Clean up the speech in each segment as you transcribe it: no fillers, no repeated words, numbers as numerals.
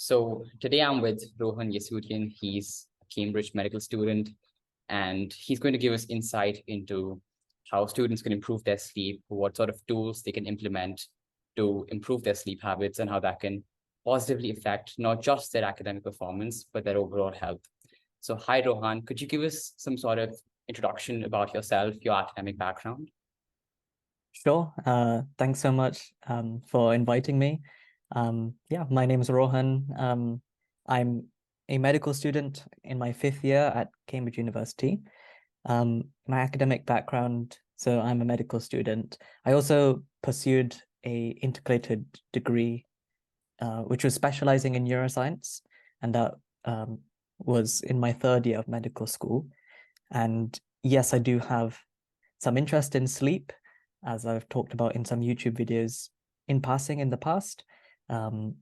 So today I'm with Rohan Yesudian. He's a Cambridge medical student, and he's going to give us insight into how students can improve their sleep, what sort of tools they can implement to improve their sleep habits, and how that can positively affect not just their academic performance, but their overall health. So, hi, Rohan. Could you give us some sort of introduction about yourself, your academic background? Sure. Thanks so much for inviting me. Yeah, my name is Rohan. I'm a medical student in my fifth year at Cambridge University. My academic background, so I'm a medical student. I also pursued a integrated degree, which was specializing in neuroscience, and that was in my third year of medical school. And yes, I do have some interest in sleep, as I've talked about in some YouTube videos in passing in the past. Um,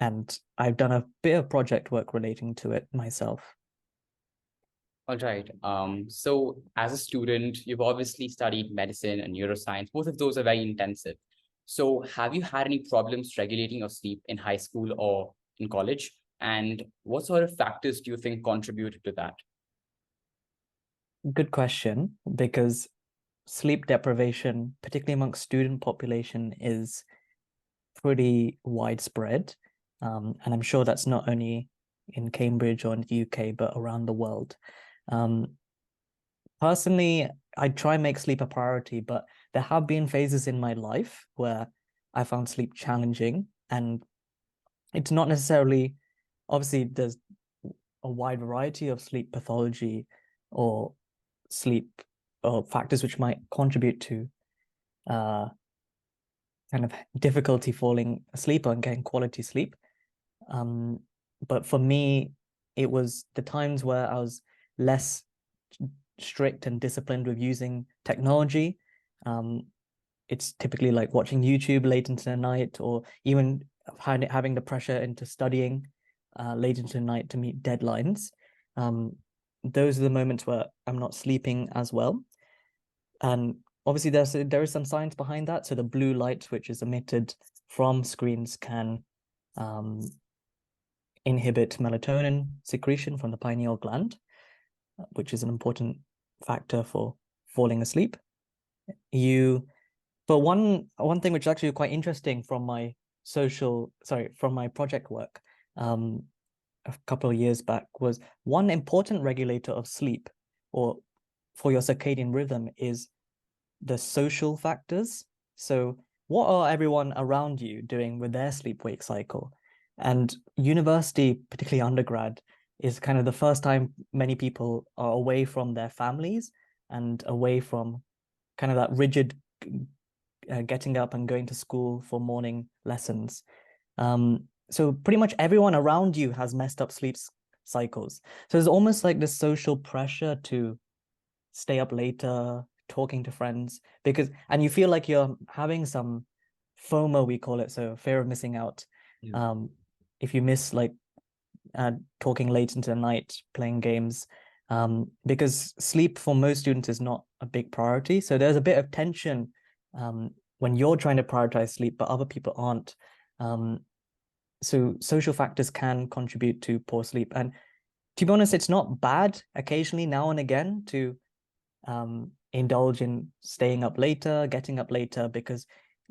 and I've done a bit of project work relating to it myself. All right. So as a student, you've obviously studied medicine and neuroscience. Both of those are very intensive. So have you had any problems regulating your sleep in high school or in college? And what sort of factors do you think contributed to that? Good question, because sleep deprivation, particularly amongst student population, is pretty widespread. And I'm sure that's not only in Cambridge or in the UK, but around the world. Um, Personally, I try and make sleep a priority, but there have been phases in my life where I found sleep challenging. And it's not necessarily, obviously, there's a wide variety of sleep pathology or sleep or factors which might contribute to uh, kind of difficulty falling asleep or getting quality sleep. Um, but for me, it was the times where I was less strict and disciplined with using technology. Um, it's typically like watching YouTube late into the night, or even having the pressure into studying late into the night to meet deadlines. Um, those are the moments where I'm not sleeping as well. And obviously, there is some science behind that. So the blue light, which is emitted from screens, can um, inhibit melatonin secretion from the pineal gland, which is an important factor for falling asleep. You, but one thing which is actually quite interesting from my project work, a couple of years back, was one important regulator of sleep or for your circadian rhythm is the social factors. So what are everyone around you doing with their sleep-wake cycle? And university, particularly undergrad, is kind of the first time many people are away from their families and away from kind of that rigid getting up and going to school for morning lessons. So pretty much everyone around you has messed up sleep cycles. So it's almost like this social pressure to stay up later, talking to friends, and you feel like you're having some FOMO, we call it, so fear of missing out. Yeah. Um, if you miss like talking late into the night, playing games, because sleep for most students is not a big priority. So there's a bit of tension when you're trying to prioritize sleep, but other people aren't. Um, so social factors can contribute to poor sleep. And to be honest, it's not bad occasionally now and again to indulge in staying up later, getting up later, because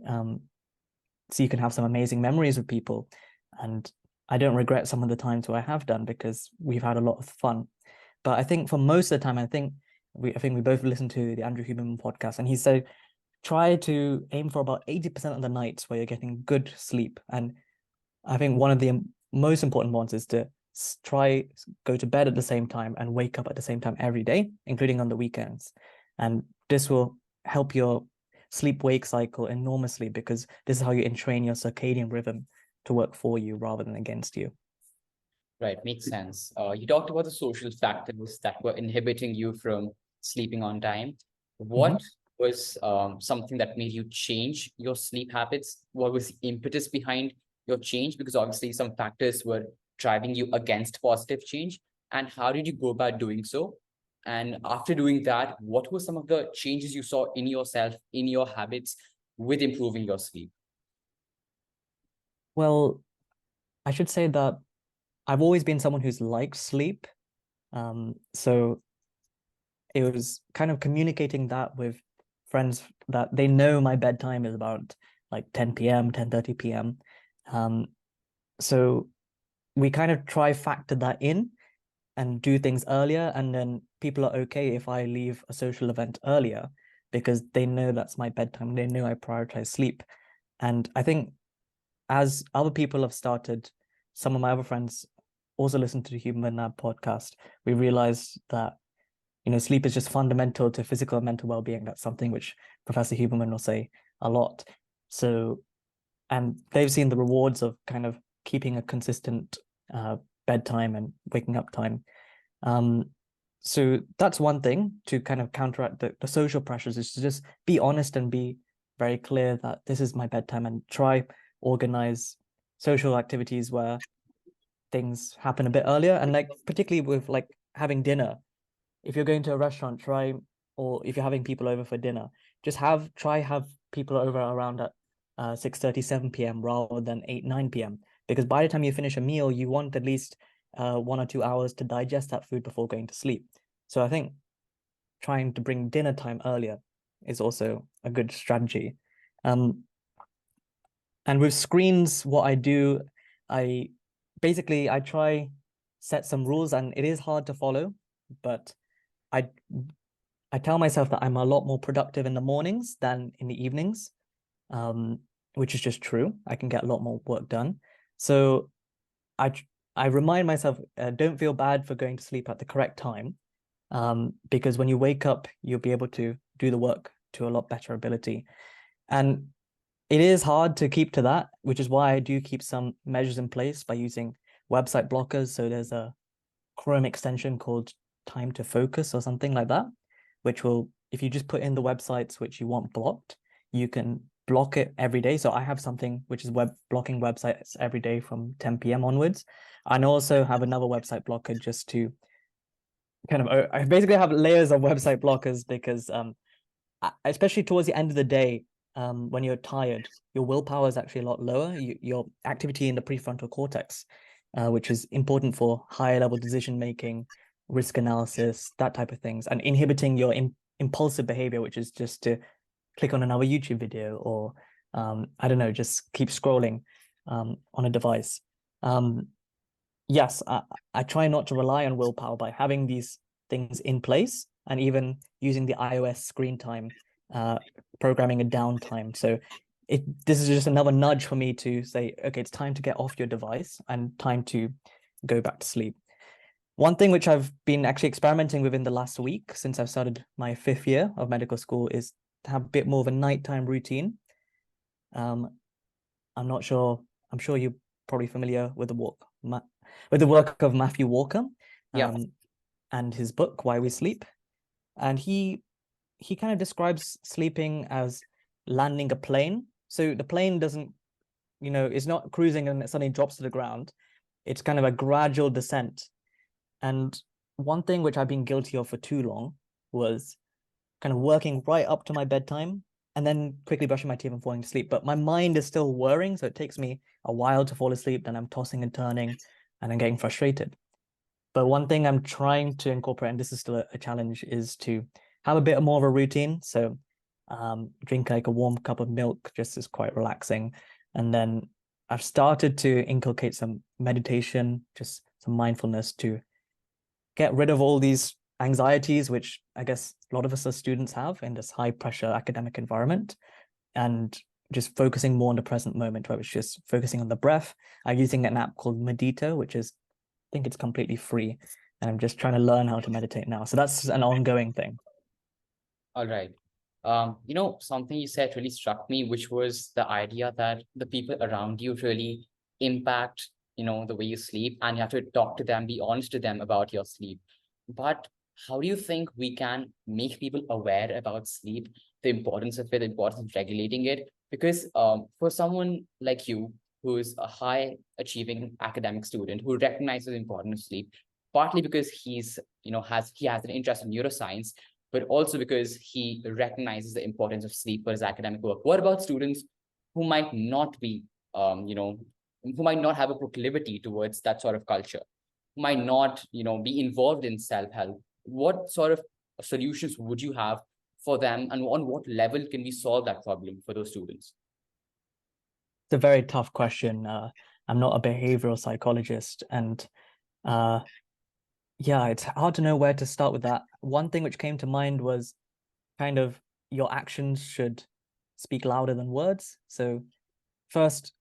so you can have some amazing memories with people. And I don't regret some of the times where I have done because we've had a lot of fun. But I think for most of the time, I think we both listened to the Andrew Huberman podcast, and he said try to aim for about 80% of the nights where you're getting good sleep. And I think one of the most important ones is to try go to bed at the same time and wake up at the same time every day, including on the weekends. And this will help your sleep-wake cycle enormously because this is how you entrain your circadian rhythm to work for you rather than against you. Right, makes sense. You talked about the social factors that were inhibiting you from sleeping on time. Mhm. What was something that made you change your sleep habits? What was the impetus behind your change? Because obviously some factors were driving you against positive change. And how did you go about doing so? And after doing that, what were some of the changes you saw in yourself, in your habits with improving your sleep? Well, I should say that I've always been someone who's liked sleep. So it was kind of communicating that with friends that they know my bedtime is about like 10 p.m., 10:30 p.m. Um, so we kind of try factor that in and do things earlier, and then people are okay if I leave a social event earlier because they know that's my bedtime. They know I prioritize sleep. And I think as other people have started, some of my other friends also listen to the Human Lab podcast. We realized that sleep is just fundamental to physical and mental well-being. That's something which Professor Huberman will say a lot. So, and they've seen the rewards of kind of keeping a consistent bedtime and waking up time. So that's one thing to kind of counteract the social pressures, is to just be honest and be very clear that this is my bedtime, and try organize social activities where things happen a bit earlier. And like particularly with like having dinner, if you're going to a restaurant, try, or if you're having people over for dinner, just have people over around at 6:30, 7 p.m. rather than 8, 9 p.m. Because by the time you finish a meal, you want at least 1 or 2 hours to digest that food before going to sleep. So I think trying to bring dinner time earlier is also a good strategy. And with screens, what I do, I I try set some rules, and it is hard to follow, but I I tell myself that I'm a lot more productive in the mornings than in the evenings, um, which is just true. I can get a lot more work done. So I I remind myself, don't feel bad for going to sleep at the correct time, because when you wake up, you'll be able to do the work to a lot better ability. And it is hard to keep to that, which is why I do keep some measures in place by using website blockers. So there's a Chrome extension called Time to Focus or something like that, which will, if you just put in the websites which you want blocked, you can block it every day. So I have something which is blocking websites every day from 10 p.m. onwards. And also have another website blocker just to kind of, I basically have layers of website blockers because especially towards the end of the day, when you're tired, your willpower is actually a lot lower. Your activity in the prefrontal cortex, which is important for higher level decision making, risk analysis, that type of things, and inhibiting your impulsive behavior, which is just to click on another YouTube video or I don't know, just keep scrolling on a device. Yes, I try not to rely on willpower by having these things in place, and even using the iOS screen time, programming a downtime. So this is just another nudge for me to say, okay, it's time to get off your device and time to go back to sleep. One thing which I've been actually experimenting with in the last week since I've started my 5th year of medical school is to have a bit more of a nighttime routine. Um, I'm sure you're probably familiar with the work of Matthew Walker, Yeah. and his book Why We Sleep. And he kind of describes sleeping as landing a plane. So the plane doesn't, it's not cruising and it suddenly drops to the ground. It's kind of a gradual descent. And one thing which I've been guilty of for too long was kind of working right up to my bedtime and then quickly brushing my teeth and falling to sleep. But my mind is still whirring, so it takes me a while to fall asleep. Then I'm tossing and turning, and I'm getting frustrated. But one thing I'm trying to incorporate, and this is still a challenge, is to have a bit more of a routine. So drink like a warm cup of milk just is quite relaxing. And then I've started to inculcate some meditation, just some mindfulness to get rid of all these anxieties, which I guess a lot of us as students have in this high pressure academic environment, and just focusing more on the present moment, where it's just focusing on the breath. I'm using an app called Medito, which is, I think it's completely free. And I'm just trying to learn how to meditate now. So that's an ongoing thing. All right. Something you said really struck me, which was the idea that the people around you really impact, the way you sleep, and you have to talk to them, be honest to them about your sleep. But how do you think we can make people aware about sleep, the importance of it, the importance of regulating it? Because for someone like you, who is a high achieving academic student who recognizes the importance of sleep, partly because he has an interest in neuroscience, but also because he recognizes the importance of sleep for his academic work. What about students who might not be, who might not have a proclivity towards that sort of culture, who might not, be involved in self-help, what sort of solutions would you have for them, and on what level can we solve that problem for those students? It's a very tough question. I'm not a behavioral psychologist, and yeah, it's hard to know where to start with that. One thing which came to mind was kind of your actions should speak louder than words. So first,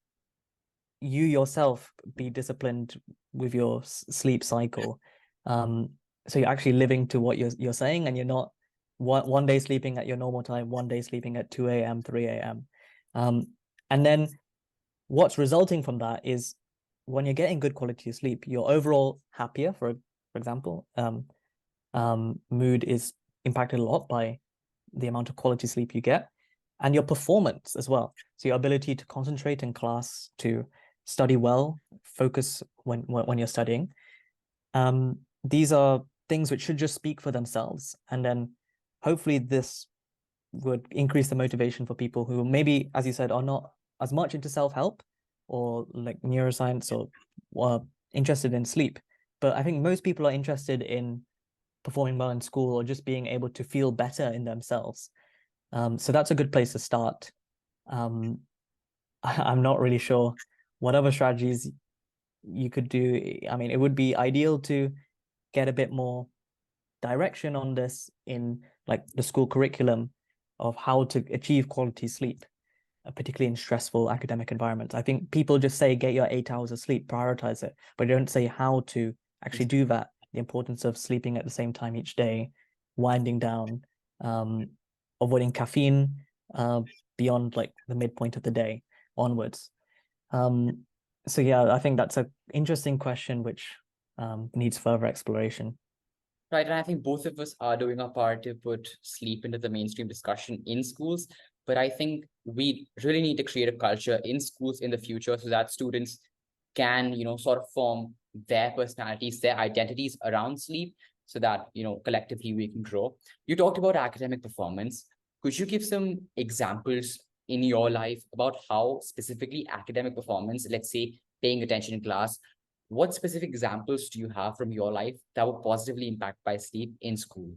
you yourself be disciplined with your sleep cycle. So you're actually living to what you're saying, and you're not one day sleeping at your normal time, one day sleeping at 2 a.m., 3 a.m. And then what's resulting from that is when you're getting good quality sleep, you're overall happier, for example. Mood is impacted a lot by the amount of quality sleep you get, and your performance as well. So your ability to concentrate in class, to study well, focus when you're studying. These are things which should just speak for themselves. And then hopefully this would increase the motivation for people who maybe, as you said, are not as much into self-help or like neuroscience or interested in sleep. But I think most people are interested in performing well in school or just being able to feel better in themselves. So that's a good place to start. I'm not really sure what other strategies you could do. I mean, it would be ideal to get a bit more direction on this in like the school curriculum of how to achieve quality sleep, particularly in stressful academic environments. I think people just say, get your 8 hours of sleep, prioritize it, but they don't say how to actually do that. The importance of sleeping at the same time each day, winding down, avoiding caffeine beyond like the midpoint of the day onwards. So yeah, I think that's an interesting question which needs further exploration. Right, and I think both of us are doing our part to put sleep into the mainstream discussion in schools. But I think we really need to create a culture in schools in the future so that students can, sort of form their personalities, their identities around sleep, so that, collectively we can grow. You talked about academic performance. Could you give some examples in your life about how specifically academic performance, let's say paying attention in class, what specific examples do you have from your life that were positively impacted by sleep in school?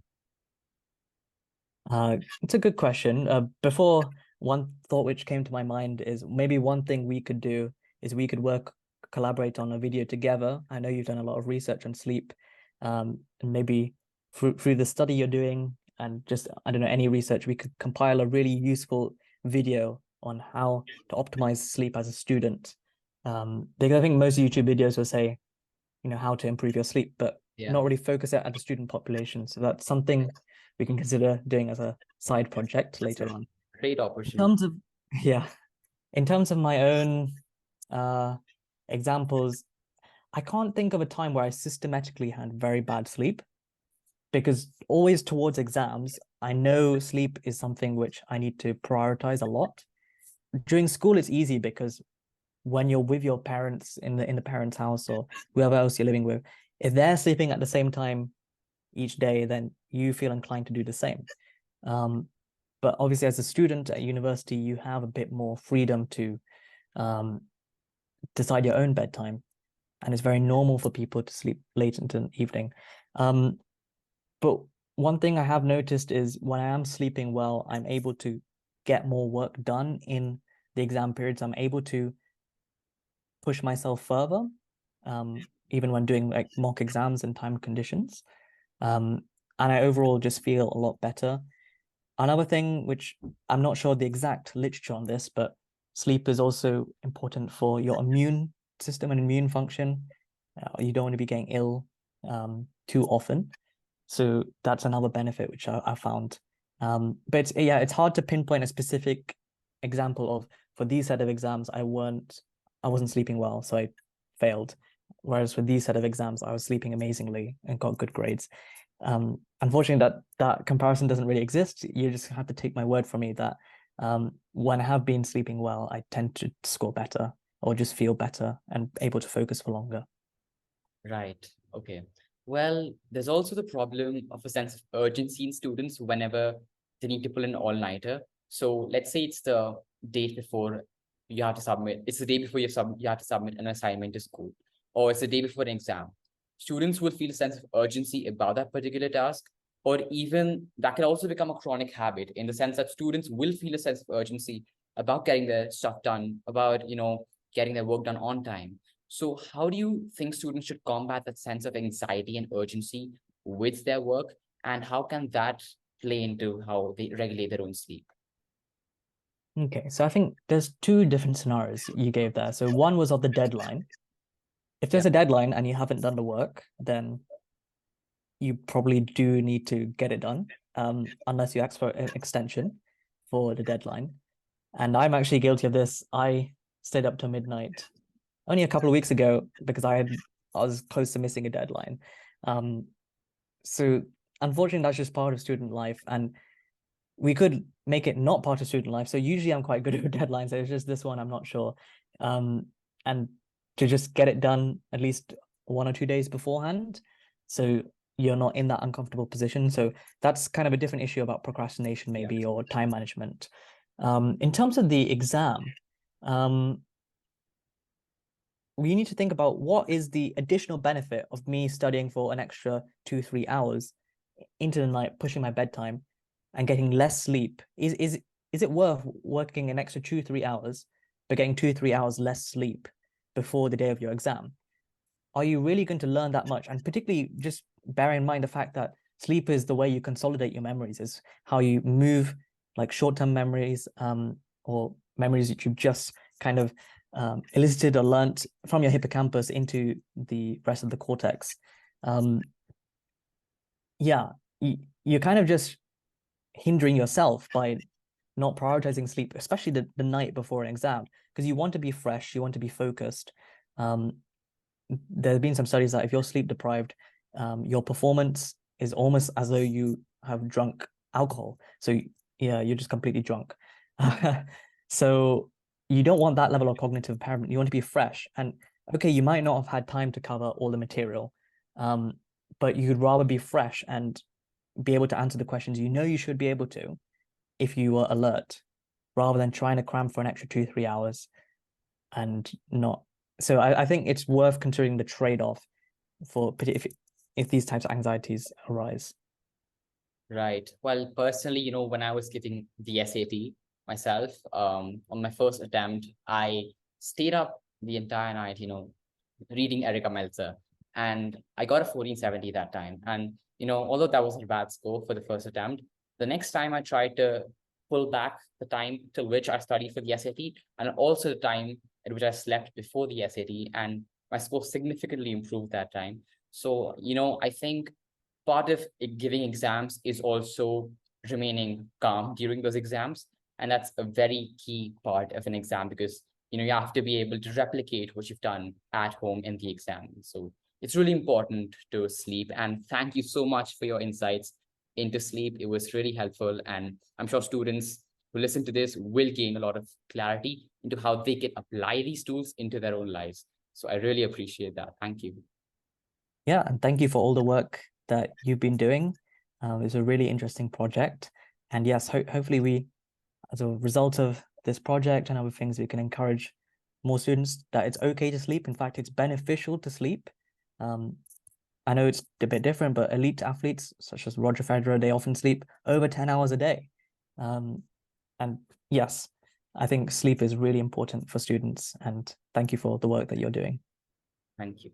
It's a good question. Before, one thought which came to my mind is maybe one thing we could do is we could collaborate on a video together. I know you've done a lot of research on sleep, and maybe through the study you're doing and just, I don't know, any research, we could compile a really useful video on how to optimize sleep as a student. Because I think most YouTube videos will say, how to improve your sleep, but not really focus it at the student population. So that's something we can consider doing as a side project later on. Great In opportunity. terms of, yeah, in terms of my own examples, I can't think of a time where I systematically had very bad sleep, because always towards exams, I know sleep is something which I need to prioritize a lot. During school, it's easy because when you're with your parents in the parents' house or whoever else you're living with, if they're sleeping at the same time each day, then you feel inclined to do the same. But obviously, as a student at university, you have a bit more freedom to decide your own bedtime, and it's very normal for people to sleep late into the evening. But one thing I have noticed is when I am sleeping well, I'm able to get more work done in the exam periods. I'm able to push myself further, even when doing like mock exams in time conditions. And I overall just feel a lot better. Another thing, which I'm not sure the exact literature on this, but sleep is also important for your immune system and immune function. You don't want to be getting ill too often. So that's another benefit which I found. But it's hard to pinpoint a specific example of, for these set of exams, I wasn't sleeping well, so I failed. Whereas for these set of exams, I was sleeping amazingly and got good grades. Unfortunately, that comparison doesn't really exist. You just have to take my word for me that when I have been sleeping well, I tend to score better or just feel better and able to focus for longer. Right. Okay. Well, there's also the problem of a sense of urgency in students whenever they need to pull an all-nighter. So let's say it's the date before you have to submit. It's the day before you have to submit an assignment to school, or it's the day before an exam. Students will feel a sense of urgency about that particular task, or even that can also become a chronic habit in the sense that students will feel a sense of urgency about getting their stuff done, about getting their work done on time. So how do you think students should combat that sense of anxiety and urgency with their work, and how can that play into how they regulate their own sleep? Okay, so I think there's two different scenarios you gave there. So one was of the deadline. If Yeah. there's a deadline and you haven't done the work, then you probably do need to get it done, unless you ask for an extension for the deadline. And I'm actually guilty of this. I stayed up till midnight only a couple of weeks ago because I was close to missing a deadline. So unfortunately, that's just part of student life, and we could make it not part of student life. So usually I'm quite good with deadlines. So it's just this one, I'm not sure. And to just get it done at least 1 or 2 days beforehand, so you're not in that uncomfortable position. So that's kind of a different issue about procrastination, maybe, or time management. In terms of the exam, we need to think about what is the additional benefit of me studying for an extra 2-3 hours into the night, pushing my bedtime and getting less sleep. Is it worth working an extra 2-3 hours but getting 2-3 hours less sleep before the day of your exam? Are you really going to learn that much? And particularly just bear in mind the fact that sleep is the way you consolidate your memories, is how you move like short-term memories, or memories that you've just kind of elicited or learnt from your hippocampus into the rest of the cortex. Yeah, you're kind of just hindering yourself by not prioritizing sleep, especially the night before an exam, because you want to be fresh, you want to be focused. There have been some studies that if you're sleep deprived, your performance is almost as though you have drunk alcohol. So yeah, you're just completely drunk. So you don't want that level of cognitive impairment. You want to be fresh. And okay, you might not have had time to cover all the material, but you'd rather be fresh and be able to answer the questions you should be able to if you were alert, rather than trying to cram for an extra 2-3 hours and not. So I think it's worth considering the trade-off for if these types of anxieties arise. Right. Well, personally, when I was getting the SAT myself, on my first attempt, I stayed up the entire night, reading Erica Meltzer, and I got a 1470 that time. And, although that wasn't a bad score for the first attempt, the next time I tried to pull back the time till which I studied for the SAT, and also the time at which I slept before the SAT, and my score significantly improved that time. So, I think part of giving exams is also remaining calm during those exams. And that's a very key part of an exam, because you have to be able to replicate what you've done at home in the exam. So it's really important to sleep. And thank you so much for your insights into sleep. It was really helpful. And I'm sure students who listen to this will gain a lot of clarity into how they can apply these tools into their own lives. So I really appreciate that. Thank you. Yeah, and thank you for all the work that you've been doing. It's a really interesting project. And yes, hopefully we, as a result of this project and other things, we can encourage more students that it's okay to sleep. In fact, it's beneficial to sleep. I know it's a bit different, but elite athletes such as Roger Federer, they often sleep over 10 hours a day. And yes, I think sleep is really important for students. And thank you for the work that you're doing. Thank you.